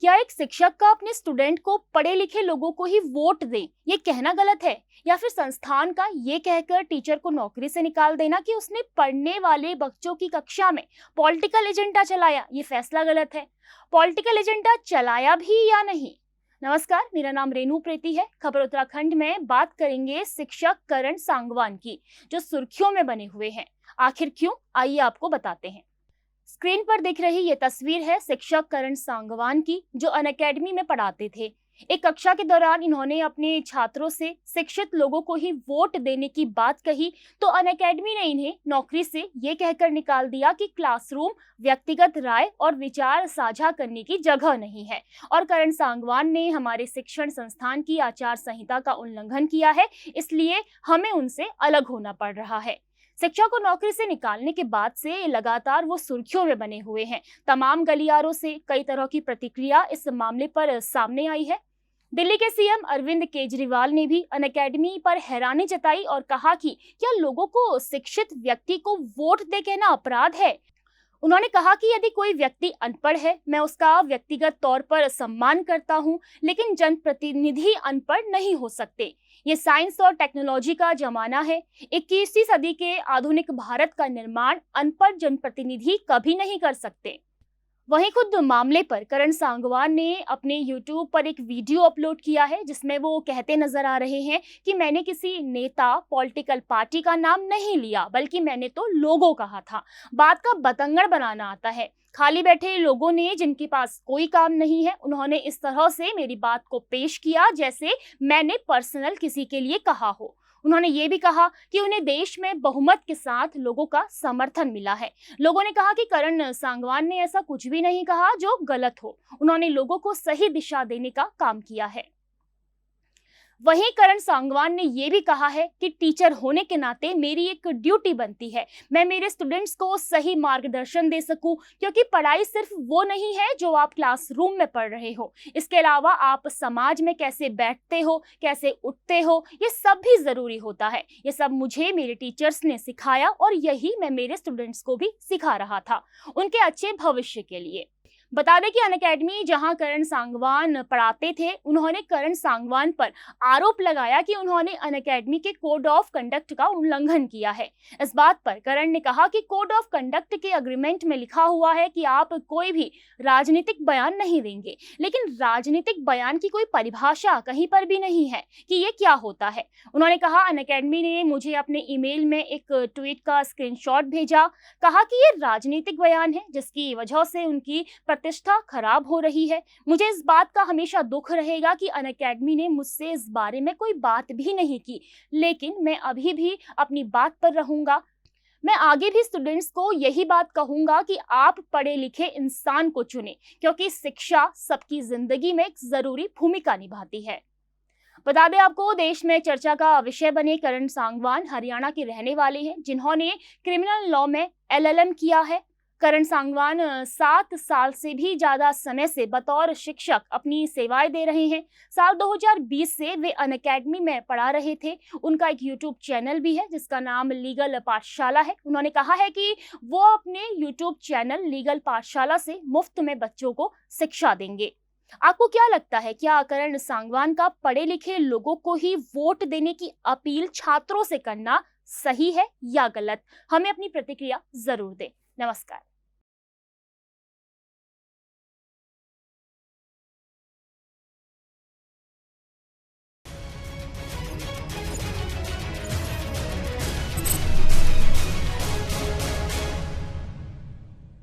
क्या एक शिक्षक का अपने स्टूडेंट को पढ़े लिखे लोगों को ही वोट दें, ये कहना गलत है? या फिर संस्थान का ये कहकर टीचर को नौकरी से निकाल देना कि उसने पढ़ने वाले बच्चों की कक्षा में पॉलिटिकल एजेंडा चलाया, ये फैसला गलत है? पॉलिटिकल एजेंडा चलाया भी या नहीं? नमस्कार, मेरा नाम रेनू प्रीति है। खबर उत्तराखंड में बात करेंगे शिक्षक करण सांगवान की, जो सुर्खियों में बने हुए हैं। आखिर क्यों, आइए आपको बताते हैं। स्क्रीन पर दिख रही ये तस्वीर है शिक्षक करण सांगवान की, जो अनअकैडमी में पढ़ाते थे। एक कक्षा के दौरान इन्होंने अपने छात्रों से शिक्षित लोगों को ही वोट देने की बात कही, तो अनअकैडमी ने इन्हें नौकरी से ये कहकर निकाल दिया कि क्लासरूम व्यक्तिगत राय और विचार साझा करने की जगह नहीं है और करण सांगवान ने हमारे शिक्षण संस्थान की आचार संहिता का उल्लंघन किया है, इसलिए हमें उनसे अलग होना पड़ रहा है। शिक्षक को नौकरी से निकालने के बाद से लगातार वो सुर्खियों में बने हुए हैं। तमाम गलियारों से कई तरह की प्रतिक्रिया इस मामले पर सामने आई है। दिल्ली के सीएम अरविंद केजरीवाल ने भी अनअकैडमी पर हैरानी जताई और कहा कि क्या लोगों को शिक्षित व्यक्ति को वोट दे कहना अपराध है? उन्होंने कहा कि यदि कोई व्यक्ति अनपढ़ है, मैं उसका व्यक्तिगत तौर पर सम्मान करता हूं, लेकिन जनप्रतिनिधि अनपढ़ नहीं हो सकते। ये साइंस और टेक्नोलॉजी का जमाना है। 21वीं सदी के आधुनिक भारत का निर्माण अनपढ़ जनप्रतिनिधि कभी नहीं कर सकते। वहीं खुद मामले पर करण सांगवान ने अपने YouTube पर एक वीडियो अपलोड किया है, जिसमें वो कहते नजर आ रहे हैं कि मैंने किसी नेता, पॉलिटिकल पार्टी का नाम नहीं लिया, बल्कि मैंने तो लोगो कहा था। बात का बतंगड़ बनाना आता है। खाली बैठे लोगों ने, जिनके पास कोई काम नहीं है, उन्होंने इस तरह से मेरी बात को पेश किया जैसे मैंने पर्सनल किसी के लिए कहा हो। उन्होंने ये भी कहा कि उन्हें देश में बहुमत के साथ लोगों का समर्थन मिला है। लोगों ने कहा कि करण सांगवान ने ऐसा कुछ भी नहीं कहा जो गलत हो। उन्होंने लोगों को सही दिशा देने का काम किया है। वहीं करण सांगवान ने यह भी कहा है कि टीचर होने के नाते मेरी एक ड्यूटी बनती है, मैं मेरे स्टूडेंट्स को सही मार्गदर्शन दे सकूं, क्योंकि पढ़ाई सिर्फ वो नहीं है जो आप क्लासरूम में पढ़ रहे हो। इसके अलावा आप समाज में कैसे बैठते हो, कैसे उठते हो, ये सब भी जरूरी होता है। ये सब मुझे मेरे टीचर्स ने सिखाया और यही मैं मेरे स्टूडेंट्स को भी सिखा रहा था, उनके अच्छे भविष्य के लिए। बता दें कि अनअकैडमी जहां करण सांगवान पढ़ाते थे, उन्होंने करण सांगवान पर आरोप लगाया कि उन्होंने अनअकैडमी के कोड ऑफ कंडक्ट का उल्लंघन किया है। इस बात पर करण ने कहा कि कोड ऑफ कंडक्ट के अग्रीमेंट में लिखा हुआ है कि आप कोई भी राजनीतिक बयान नहीं देंगे, लेकिन राजनीतिक बयान की कोई परिभाषा कहीं पर भी नहीं है कि ये क्या होता है। उन्होंने कहा अनअकैडमी ने मुझे अपने ईमेल में एक ट्वीट का स्क्रीनशॉट भेजा, कहा कि ये राजनीतिक बयान है जिसकी वजह से उनकी प्रतिष्ठा खराब हो रही है। मुझे इस बात का हमेशा दुख रहेगा कि अनअकैडमी ने मुझसे इस बारे में कोई बात भी नहीं की, लेकिन मैं अभी भी अपनी बात पर रहूंगा। मैं आगे भी स्टूडेंट्स को यही बात कहूंगा कि आप पढ़े लिखे इंसान को चुनें, क्योंकि शिक्षा सबकी जिंदगी में एक जरूरी भूमिका निभाती है। बता दें आपको, देश में चर्चा का विषय बने करण सांगवान हरियाणा के रहने वाले हैं, जिन्होंने क्रिमिनल लॉ में LLM किया है। करण सांगवान 7 साल से भी ज्यादा समय से बतौर शिक्षक अपनी सेवाएं दे रहे हैं। साल 2020 से वे अनअकैडमी में पढ़ा रहे थे। उनका एक YouTube चैनल भी है जिसका नाम लीगल पाठशाला है। उन्होंने कहा है कि वो अपने YouTube चैनल लीगल पाठशाला से मुफ्त में बच्चों को शिक्षा देंगे। आपको क्या लगता है, क्या करण सांगवान का पढ़े लिखे लोगों को ही वोट देने की अपील छात्रों से करना सही है या गलत? हमें अपनी प्रतिक्रिया जरूर दें। नमस्कार।